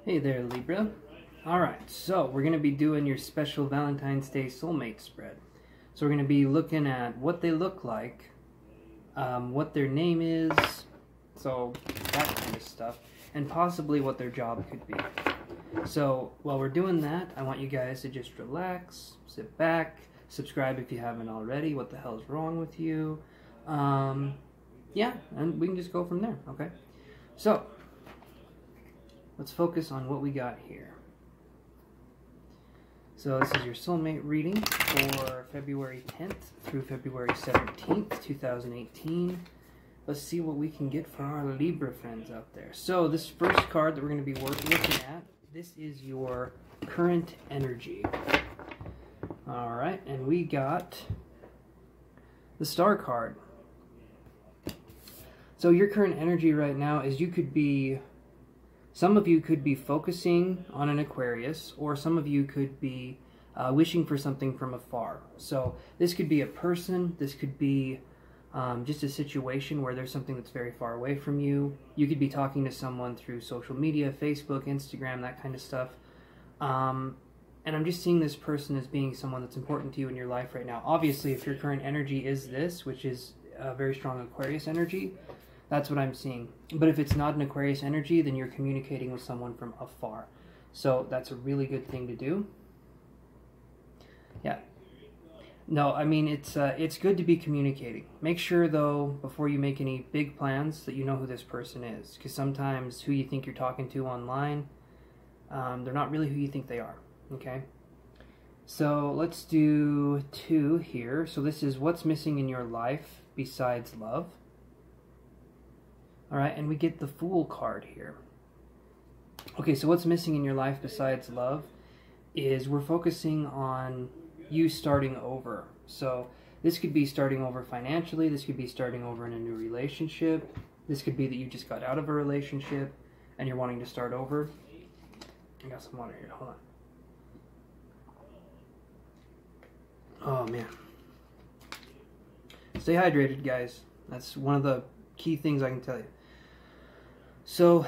Hey there, Libra. Alright, so we're going to be doing your special Valentine's Day soulmate spread. So we're going to be looking at what they look like, what their name is, so that kind of stuff, and possibly what their job could be. So while we're doing that, I want you guys to just relax, sit back, subscribe if you haven't already. What the hell is wrong with you? Yeah, and we can just go from there, okay? So let's focus on what we got here. So this is your soulmate reading for February 10th through February 17th, 2018. Let's see what we can get for our Libra friends out there. So this first card that we're going to be looking at, this is your current energy. Alright, and we got the Star card. So your current energy right now is you could be... Some of you could be focusing on an Aquarius, or some of you could be wishing for something from afar. So this could be a person, this could be just a situation where there's something that's very far away from you. You could be talking to someone through social media, Facebook, Instagram, that kind of stuff. And I'm just seeing this person as being someone that's important to you in your life right now. Obviously, if your current energy is this, which is a very strong Aquarius energy, that's what I'm seeing. But if it's not an Aquarius energy, then you're communicating with someone from afar. So that's a really good thing to do. Yeah. No, I mean, it's good to be communicating. Make sure, though, before you make any big plans, that you know who this person is. Because sometimes who you think you're talking to online, they're not really who you think they are. Okay? So let's do 2 here. So this is what's missing in your life besides love. Alright, and we get the Fool card here. Okay, so what's missing in your life besides love is we're focusing on you starting over. So this could be starting over financially, this could be starting over in a new relationship, this could be that you just got out of a relationship and you're wanting to start over. I got some water here, hold on. Oh man. Stay hydrated, guys. That's one of the key things I can tell you. So,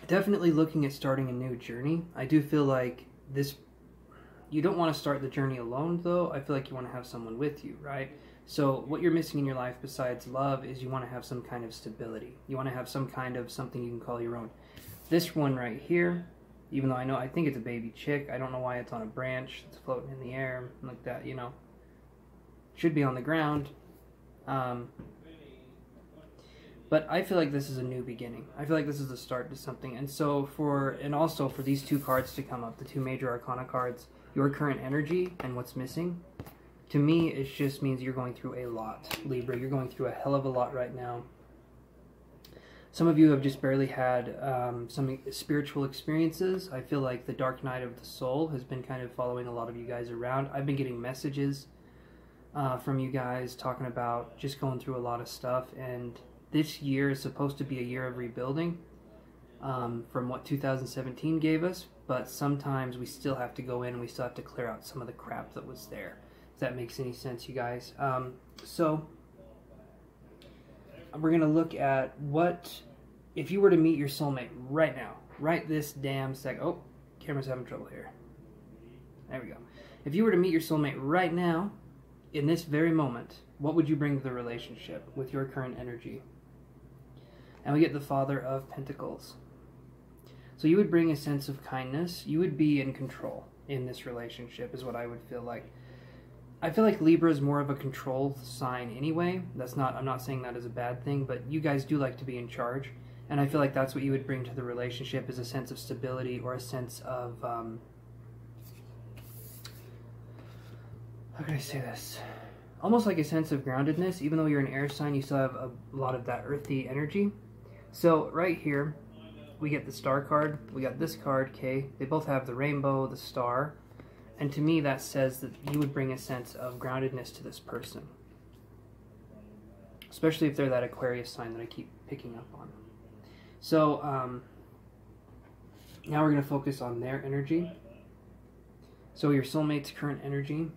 definitely looking at starting a new journey. I do feel like this, you don't want to start the journey alone though. I feel like you want to have someone with you, right? So what you're missing in your life besides love is you want to have some kind of stability. You want to have some kind of something you can call your own. This one right here, even though I think it's a baby chick, I don't know why it's on a branch, it's floating in the air, like that, you know. Should be on the ground. But I feel like this is a new beginning. I feel like this is the start to something. And so also for these 2 cards to come up, the 2 major arcana cards, your current energy and what's missing, to me it just means you're going through a lot, Libra. You're going through a hell of a lot right now. Some of you have just barely had some spiritual experiences. I feel like the dark night of the soul has been kind of following a lot of you guys around. I've been getting messages from you guys talking about just going through a lot of stuff, and this year is supposed to be a year of rebuilding from what 2017 gave us, but sometimes we still have to go in and we still have to clear out some of the crap that was there. If that makes any sense, you guys. So we're going to look at what, if you were to meet your soulmate right now, right this damn second. Oh, camera's having trouble here. There we go. If you were to meet your soulmate right now, in this very moment, what would you bring to the relationship with your current energy? And we get the Father of Pentacles. So you would bring a sense of kindness. You would be in control in this relationship, is what I would feel like. I feel like Libra is more of a control sign anyway. I'm not saying that is a bad thing, but you guys do like to be in charge. And I feel like that's what you would bring to the relationship, is a sense of stability, or a sense of, how can I say this? Almost like a sense of groundedness. Even though you're an air sign, you still have a lot of that earthy energy. So right here, we get the Star card. We got this card, K. They both have the rainbow, the star. And to me, that says that you would bring a sense of groundedness to this person. Especially if they're that Aquarius sign that I keep picking up on. So, now we're going to focus on their energy. So your soulmate's current energy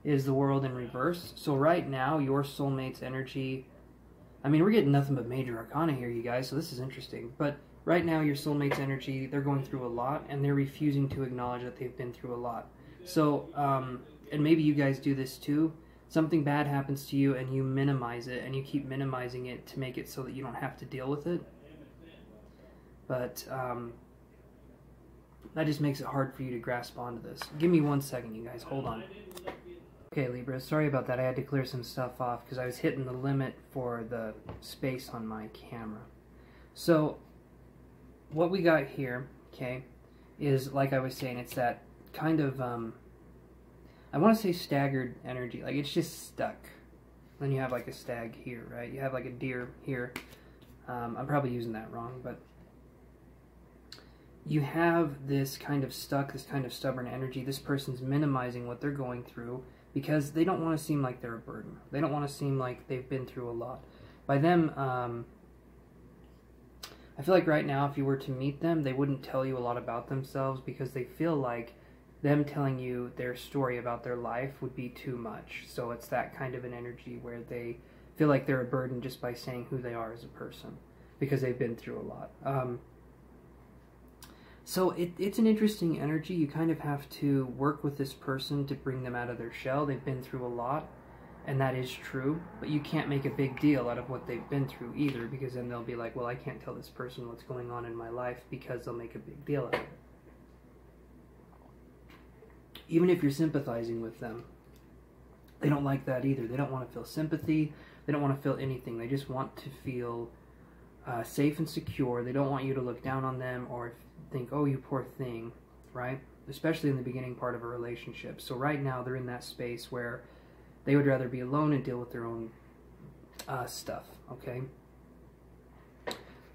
is the World in reverse. So right now, your soulmate's energy I mean, we're getting nothing but major arcana here, you guys, so this is interesting. But right now, your soulmate's energy, they're going through a lot, and they're refusing to acknowledge that they've been through a lot. So, and maybe you guys do this too. Something bad happens to you, and you minimize it, and you keep minimizing it to make it so that you don't have to deal with it. But that just makes it hard for you to grasp onto this. Give me 1 second, you guys. Hold on. Okay, Libra, sorry about that. I had to clear some stuff off because I was hitting the limit for the space on my camera. So, what we got here, okay, is, like I was saying, it's that kind of, I want to say staggered energy. Like, it's just stuck. Then you have, like, a stag here, right? You have, like, a deer here. I'm probably using that wrong, but you have this kind of stuck, this kind of stubborn energy. This person's minimizing what they're going through because they don't want to seem like they're a burden. They don't want to seem like they've been through a lot. By them, I feel like right now, if you were to meet them, they wouldn't tell you a lot about themselves because they feel like them telling you their story about their life would be too much. So it's that kind of an energy where they feel like they're a burden just by saying who they are as a person because they've been through a lot. So it's an interesting energy. You kind of have to work with this person to bring them out of their shell. They've been through a lot, and that is true, but you can't make a big deal out of what they've been through either, because then they'll be like, well, I can't tell this person what's going on in my life, because they'll make a big deal out of it. Even if you're sympathizing with them, they don't like that either. They don't want to feel sympathy. They don't want to feel anything. They just want to feel safe and secure. They don't want you to look down on them or think, oh, you poor thing, right? Especially in the beginning part of a relationship. So right now they're in that space where they would rather be alone and deal with their own stuff, okay?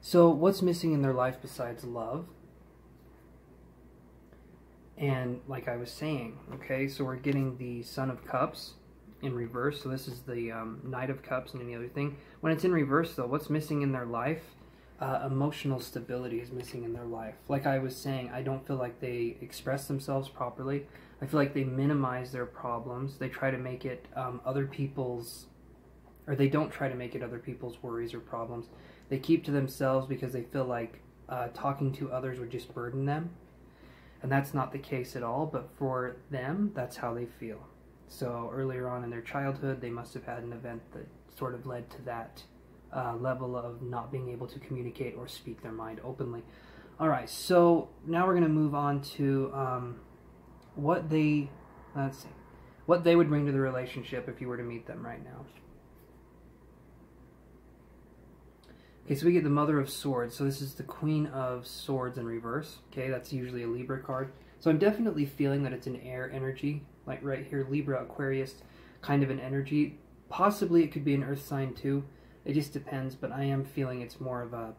So what's missing in their life besides love? And like I was saying, okay, so we're getting the Son of Cups in reverse. So this is the Knight of Cups and any other thing. When it's in reverse, though, what's missing in their life? Emotional stability is missing in their life. Like I was saying, I don't feel like they express themselves properly. I feel like they minimize their problems. They try to make it other people's, or they don't try to make it other people's worries or problems. They keep to themselves because they feel like talking to others would just burden them. And that's not the case at all, but for them, that's how they feel. So earlier on in their childhood, they must have had an event that sort of led to that level of not being able to communicate or speak their mind openly. All right, so now we're going to move on to what they would bring to the relationship if you were to meet them right now. Okay, so we get the Mother of Swords. So this is the Queen of Swords in reverse. Okay, that's usually a Libra card. So I'm definitely feeling that it's an air energy, like right here, Libra, Aquarius, kind of an energy. Possibly it could be an earth sign too. It just depends, but I am feeling it's more of an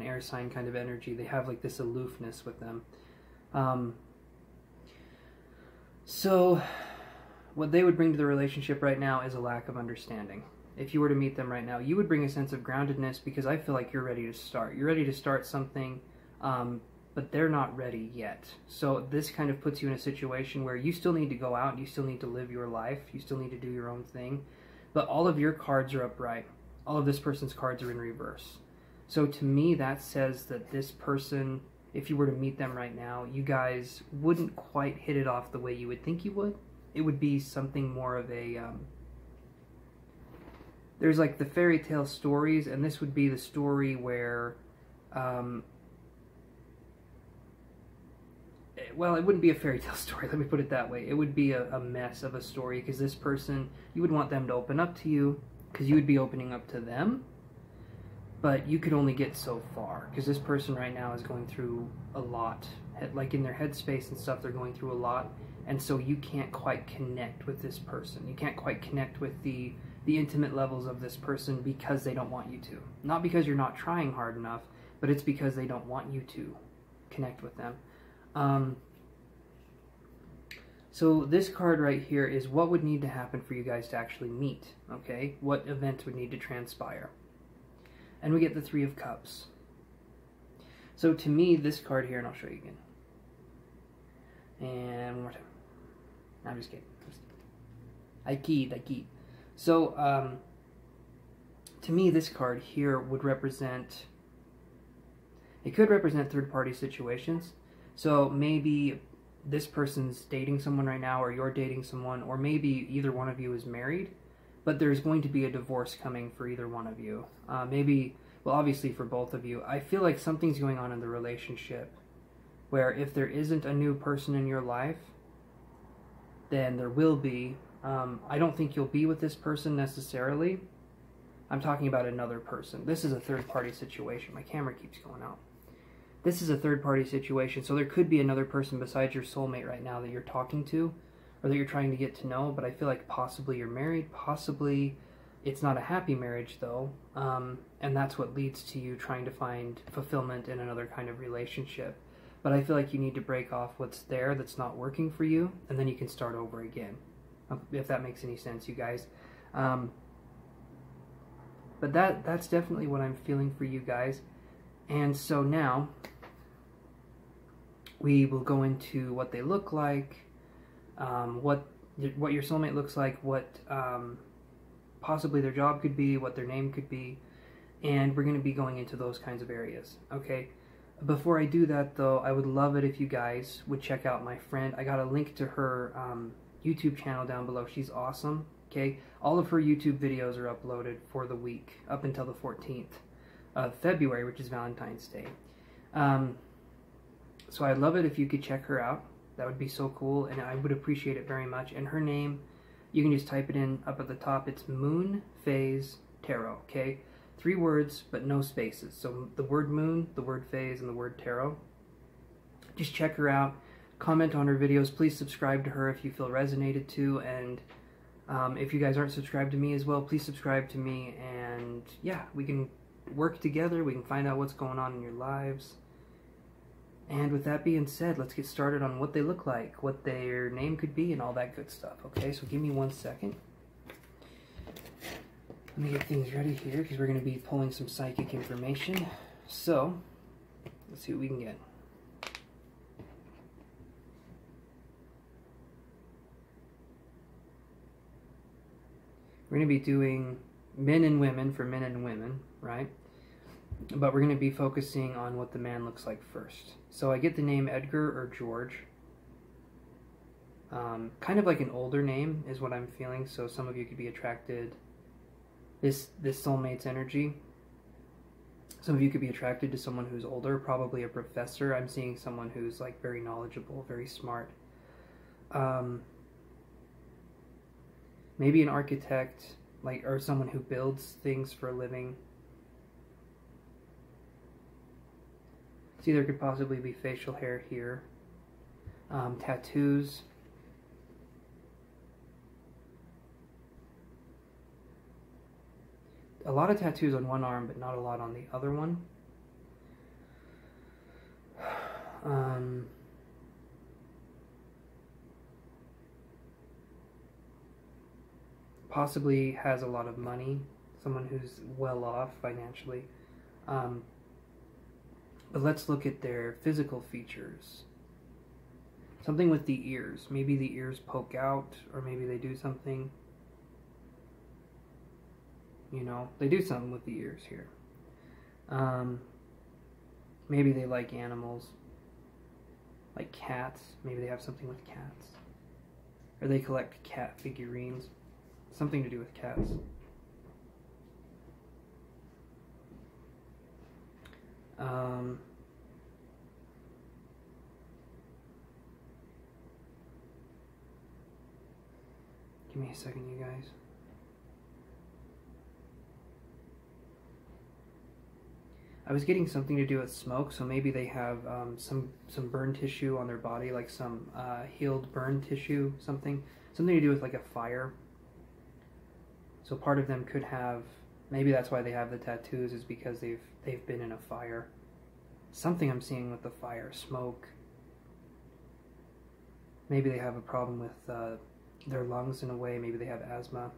air sign kind of energy. They have like this aloofness with them. So what they would bring to the relationship right now is a lack of understanding. If you were to meet them right now, you would bring a sense of groundedness because I feel like you're ready to start. You're ready to start something, but they're not ready yet. So this kind of puts you in a situation where you still need to go out, you still need to live your life, you still need to do your own thing, but all of your cards are upright. All of this person's cards are in reverse. So to me, that says that this person, if you were to meet them right now, you guys wouldn't quite hit it off the way you would think you would. It would be something more of a... there's like the fairy tale stories, and this would be the story where, well, it wouldn't be a fairy tale story, let me put it that way. It would be a mess of a story, because this person, you would want them to open up to you, because you would be opening up to them, but you could only get so far, because this person right now is going through a lot. Like in their headspace and stuff, they're going through a lot, and so you can't quite connect with this person. You can't quite connect with the intimate levels of this person because they don't want you to. Not because you're not trying hard enough, but it's because they don't want you to connect with them. So this card right here is what would need to happen for you guys to actually meet, okay? What events would need to transpire? And we get the Three of Cups. So to me, this card here, and I'll show you again. And one more time. I'm just kidding. I keyed. So, to me, this card here would represent, it could represent third-party situations. So maybe this person's dating someone right now, or you're dating someone, or maybe either one of you is married, but there's going to be a divorce coming for either one of you. Maybe, well, obviously for both of you. I feel like something's going on in the relationship where if there isn't a new person in your life, then there will be. I don't think you'll be with this person necessarily. I'm talking about another person. This is a third-party situation. My camera keeps going out. This is a third-party situation, so there could be another person besides your soulmate right now that you're talking to, or that you're trying to get to know, but I feel like possibly you're married, possibly it's not a happy marriage though, and that's what leads to you trying to find fulfillment in another kind of relationship. But I feel like you need to break off what's there that's not working for you, and then you can start over again, if that makes any sense, you guys. But that's definitely what I'm feeling for you guys. And so now we will go into what they look like, what your soulmate looks like, what possibly their job could be, what their name could be, and we're going to be going into those kinds of areas, okay? Before I do that, though, I would love it if you guys would check out my friend. I got a link to her YouTube channel down below. She's awesome, okay? All of her YouTube videos are uploaded for the week, up until the 14th of February, which is Valentine's Day. So I'd love it if you could check her out. That would be so cool, and I would appreciate it very much. And her name, you can just type it in up at the top. It's Moon Phase Tarot, okay? 3 words, but no spaces. So the word moon, the word phase, and the word tarot. Just check her out. Comment on her videos. Please subscribe to her if you feel resonated to. And if you guys aren't subscribed to me as well, please subscribe to me. And yeah, we can work together. We can find out what's going on in your lives. And with that being said, let's get started on what they look like, what their name could be, and all that good stuff. Okay, so give me 1 second. Let me get things ready here, because we're going to be pulling some psychic information. So, let's see what we can get. We're going to be doing men and women for men and women, right? But we're going to be focusing on what the man looks like first. So I get the name Edgar or George. Kind of like an older name is what I'm feeling, so some of you could be attracted. This soulmate's energy. Some of you could be attracted to someone who's older, probably a professor. I'm seeing someone who's like very knowledgeable, very smart. Maybe an architect, like, or someone who builds things for a living. See, there could possibly be facial hair here. Tattoos. A lot of tattoos on one arm, but not a lot on the other one. Possibly has a lot of money. Someone who's well off financially. But let's look at their physical features. Something with the ears. Maybe the ears poke out, or maybe they do something. You know, they do something with the ears here. Maybe they like animals. Like cats. Maybe they have something with cats. Or they collect cat figurines. Something to do with cats. Give me a second, you guys. I was getting something to do with smoke, so maybe they have some burn tissue on their body, like some healed burn tissue, something to do with like a fire. So part of them could have, maybe that's why they have the tattoos, is because they've been in a fire. Something I'm seeing with the fire, smoke. Maybe they have a problem with their lungs in a way. Maybe they have asthma.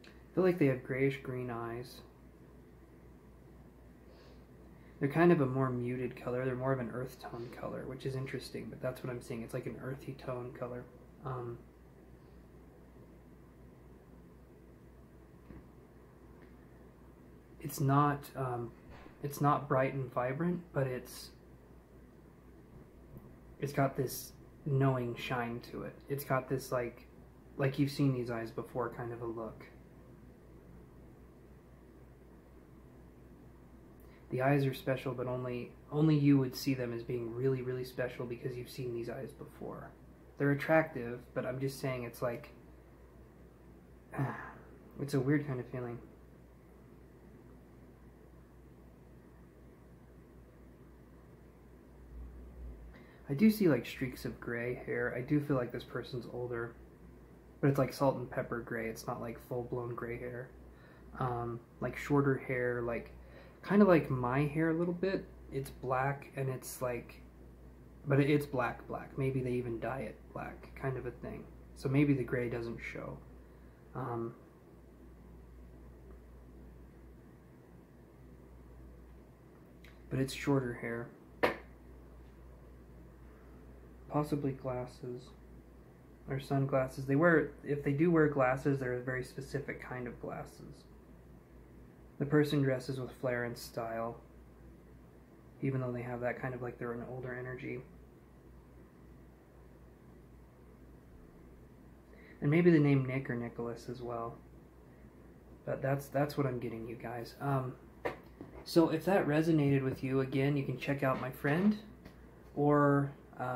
I feel like they have grayish green eyes. They're kind of a more muted color. They're more of an earth tone color, which is interesting, but that's what I'm seeing. It's like an earthy tone color. It's not bright and vibrant, but it's got this knowing shine to it. It's got this like you've seen these eyes before kind of a look. The eyes are special, but only you would see them as being really, really special because you've seen these eyes before. They're attractive, but I'm just saying it's like, it's a weird kind of feeling. I do see like streaks of gray hair. I do feel like this person's older, but it's like salt and pepper gray. It's not like full-blown gray hair. Like shorter hair, like kind of like my hair a little bit. It's black and it's like, but it's black. Maybe they even dye it black, kind of a thing. So maybe the gray doesn't show. But it's shorter hair. Possibly glasses or sunglasses. If they do wear glasses, they're a very specific kind of glasses. The person dresses with flair and style, even though they have that kind of like they're an older energy. And maybe the name Nick or Nicholas as well. But that's what I'm getting, you guys. So if that resonated with you, again, you can check out my friend, or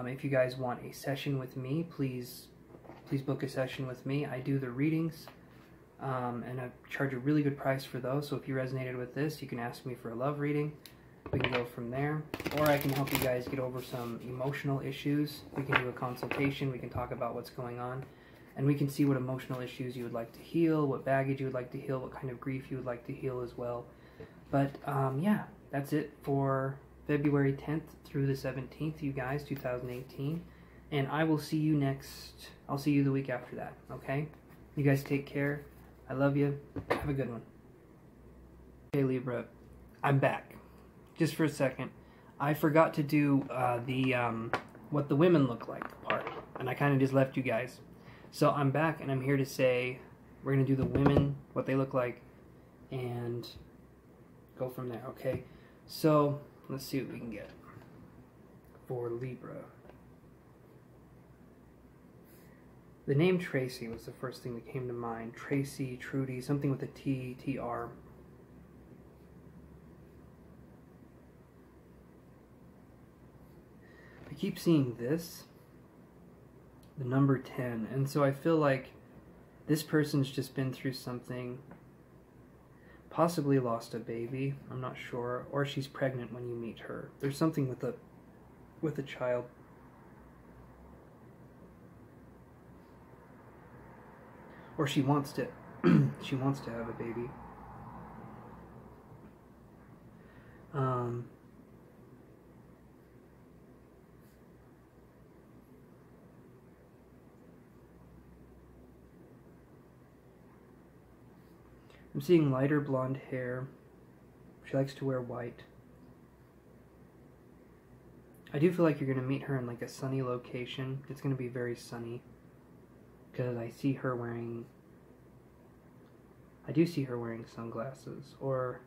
if you guys want a session with me, please book a session with me. I do the readings. And I charge a really good price for those, so if you resonated with this, you can ask me for a love reading. We can go from there, or I can help you guys get over some emotional issues. We can do a consultation, we can talk about what's going on, and we can see what emotional issues you would like to heal, what baggage you would like to heal, what kind of grief you would like to heal as well. But yeah, that's it for February 10th through the 17th, you guys, 2018, and I will see you I'll see you the week after that, okay? You guys take care. I love you. Have a good one. Hey Libra, I'm back. Just for a second. I forgot to do the what the women look like part, and I kind of just left you guys. So I'm back, and I'm here to say we're going to do the women, what they look like, and go from there, okay? So let's see what we can get for Libra. The name Tracy was the first thing that came to mind. Tracy, Trudy, something with a T, T-R. I keep seeing this, the number 10, and so I feel like this person's just been through something, possibly lost a baby, I'm not sure, or she's pregnant when you meet her. There's something with a child. Or she wants to she wants to have a baby. I'm seeing lighter blonde hair. She likes to wear white. I do feel like you're going to meet her in like a sunny location. It's going to be very sunny. Because I see her wearing, I do see her wearing sunglasses, or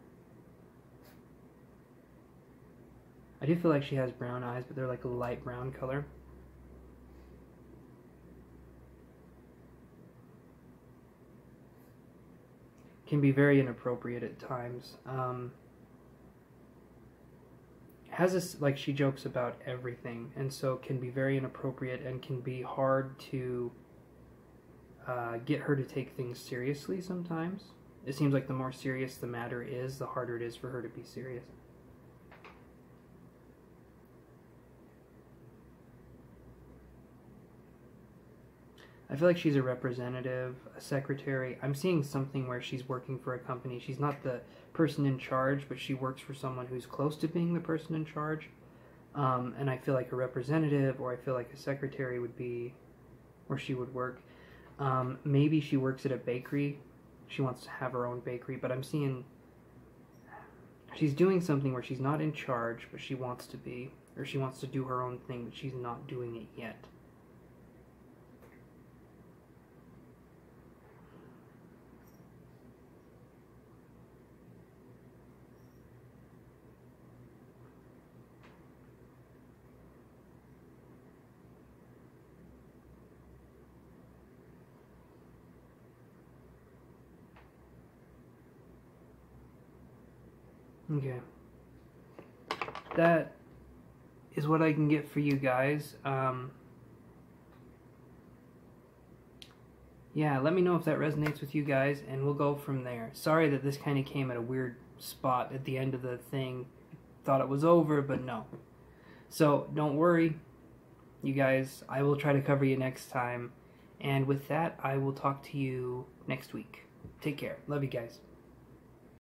I do feel like she has brown eyes, but they're like a light brown color. Can be very inappropriate at times. Has this, like, she jokes about everything, and so can be very inappropriate and can be hard to get her to take things seriously sometimes. It seems like the more serious the matter is, the harder it is for her to be serious. I feel like she's a representative, a secretary. I'm seeing something where she's working for a company. She's not the person in charge, but she works for someone who's close to being the person in charge. And I feel like a representative, or I feel like a secretary would be where she would work. Maybe she works at a bakery. She wants to have her own bakery, but I'm seeing She's doing something where she's not in charge, but she wants to be. Or she wants to do her own thing, but she's not doing it yet. Okay. That is what I can get for you guys. Yeah, let me know if that resonates with you guys, and we'll go from there. Sorry that this kind of came at a weird spot at the end of the thing. Thought it was over, but no. So, don't worry, you guys. I will try to cover you next time. And with that, I will talk to you next week. Take care. Love you guys.